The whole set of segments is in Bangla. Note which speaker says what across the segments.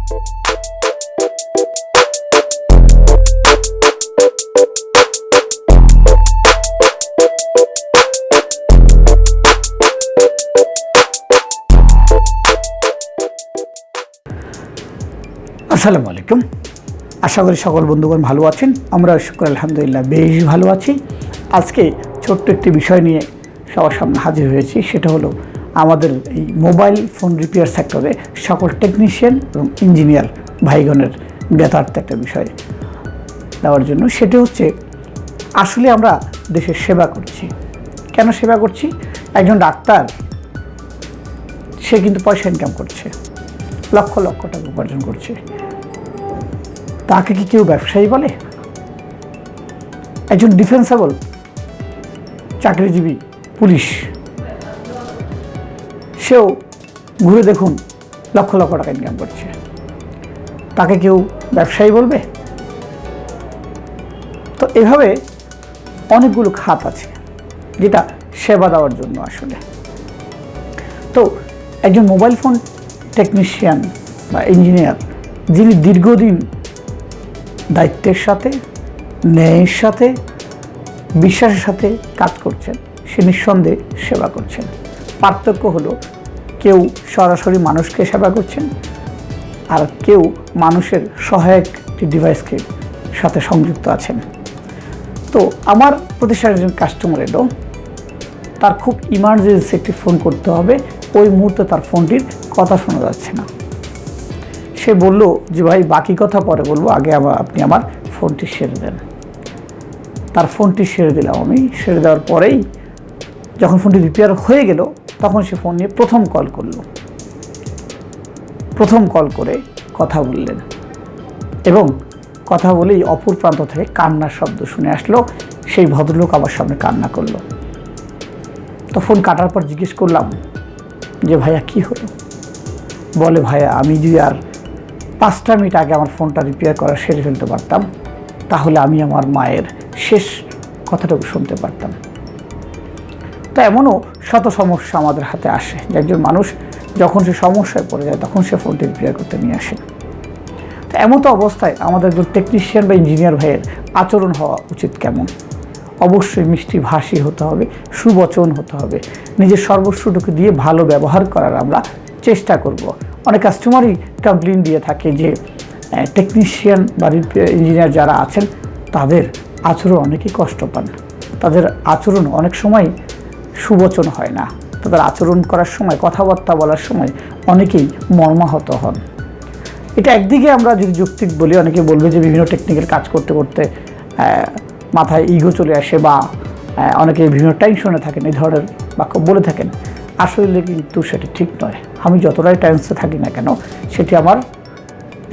Speaker 1: আসসালামু আলাইকুম। আশা করি সকল বন্ধুগণ ভালো আছেন। আমরা শুকর আলহামদুলিল্লাহ বেশ ভালো আছি। আজকে ছোট্ট একটি বিষয় নিয়ে সবার সামনে হাজির হয়েছি, সেটা হলো আমাদের এই মোবাইল ফোন রিপেয়ার সেক্টরে সকল টেকনিশিয়ান এবং ইঞ্জিনিয়ার ভাইগণের জ্ঞাতার্থ একটা বিষয় দেওয়ার জন্য। সেটি হচ্ছে আসলে আমরা দেশের সেবা করছি। কেন সেবা করছি? একজন ডাক্তার সে কিন্তু পয়সা ইনকাম করছে, লক্ষ লক্ষ টাকা উপার্জন করছে। তাকে কি কেউ ব্যবসায়ী বলে? একজন ডিফেন্সেবল চাকরিজীবী পুলিশ, সেও ঘুরে দেখুন লক্ষ লক্ষ টাকা ইনকাম করছে, তাকে কেউ ব্যবসায়ী বলবে? তো এভাবে অনেকগুলো খাত আছে যেটা সেবা দেওয়ার জন্য আসলে। তো একজন মোবাইল ফোন টেকনিশিয়ান বা ইঞ্জিনিয়ার যিনি দীর্ঘদিন দায়িত্বের সাথে, ন্যায়ের সাথে, বিশ্বাসের সাথে কাজ করছেন, সে নিঃসন্দেহে সেবা করছেন। পার্থক্য হলো কেউ সরাসরি মানুষকে সেবা করছেন আর কেউ মানুষের সহায়ক ডিভাইসকে সাথে সংযুক্ত আছেন। তো আমার প্রতিষ্ঠানের একজন কাস্টমার এলো, তার খুব ইমার্জেন্সি একটি ফোন করতে হবে, ওই মুহূর্তে তার ফোনটির কথা শোনা যাচ্ছে না। সে বলল যে ভাই বাকি কথা পরে বলবো, আগে আপনি আমার ফোনটি সেরে দেন। তার ফোনটি সেরে দিলাম আমি। সেরে দেওয়ার পরেই যখন ফোনটি রিপেয়ার হয়ে গেল, তখন সে ফোন নিয়ে প্রথম কল করলো। প্রথম কল করে কথা বললেন এবং কথা বলেই অপর প্রান্ত থেকে কান্নার শব্দ শুনে আসলো। সেই ভদ্রলোক আমার সামনে কান্না করলো। তো ফোন কাটার পর জিজ্ঞেস করলাম যে ভাইয়া কি হলো? বলে ভাইয়া আমি যদি আর 5টা মিনিট আগে আমার ফোনটা রিপেয়ার করা সেরে ফেলতে পারতাম, তাহলে আমি আমার মায়ের শেষ কথাটুকু শুনতে পারতাম। তো এমনও শত সমস্যা আমাদের হাতে আসে যে একজন মানুষ যখন সে সমস্যায় পড়ে যায় তখন সে ফোনটি রিপেয়ার করতে নিয়ে আসে। তো এমন তো অবস্থায় আমাদের একজন টেকনিশিয়ান বা ইঞ্জিনিয়ার ভাইয়ের আচরণ হওয়া উচিত কেমন? অবশ্যই মিষ্টি ভাষী হতে হবে, সুবচন হতে হবে, নিজের সর্বস্বটুকু দিয়ে ভালো ব্যবহার করার আমরা চেষ্টা করব। অনেক কাস্টমারই কমপ্লেন দিয়ে থাকে যে টেকনিশিয়ান বা ইঞ্জিনিয়ার যারা আছেন তাদের আচরণ অনেকেই কষ্ট পান, তাদের আচরণ অনেক সময় সুবচন হয় না, তাদের আচরণ করার সময়, কথাবার্তা বলার সময় অনেকেই মর্মাহত হন। এটা একদিকে আমরা যদি যৌক্তিক বলি, অনেকে বলবে যে বিভিন্ন টেকনিক্যাল কাজ করতে করতে মাথায় ইগো চলে আসে বা অনেকে বিভিন্ন টেনশনে থাকেন, এই ধরনের বাক্য বলে থাকেন। আসলে কিন্তু সেটি ঠিক নয়। আমি যতটাই টেন্সে থাকি না কেন, সেটি আমার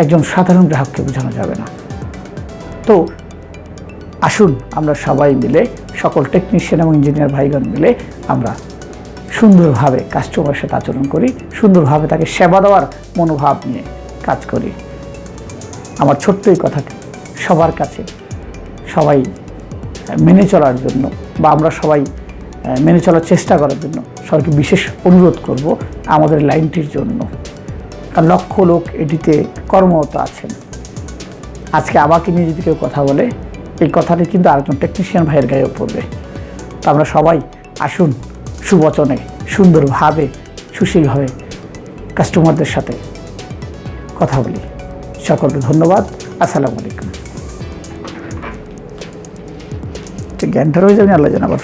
Speaker 1: একজন সাধারণ গ্রাহককে বোঝানো যাবে না। তো আসুন আমরা সবাই মিলে, সকল টেকনিশিয়ান এবং ইঞ্জিনিয়ার ভাইগণ মিলে আমরা সুন্দরভাবে কাস্টমারের সাথে আচরণ করি, সুন্দরভাবে তাকে সেবা দেওয়ার মনোভাব নিয়ে কাজ করি। আমার ছোট্ট এই কথাটি সবার কাছে সবাই মেনে চলার জন্য বা আমরা সবাই মেনে চলার চেষ্টা করার জন্য সবাইকে বিশেষ অনুরোধ করব আমাদের লাইনটির জন্য। কারণ লক্ষ লোক এটিতে কর্মরত আছেন। আজকে আমাকে নিয়ে যদি কেউ কথা বলে, এই কথাটি কিন্তু আরেকজন টেকনিশিয়ান ভাইয়ের গায়েও পড়বে। তো আমরা সবাই আসুন সুবচনে, সুন্দরভাবে, সুশীলভাবে কাস্টমারদের সাথে কথা বলি। সকলকে ধন্যবাদ। আসসালামু আলাইকুম। জ্ঞানটা রয়ে যাবেন, আল্লাহ জানাবার।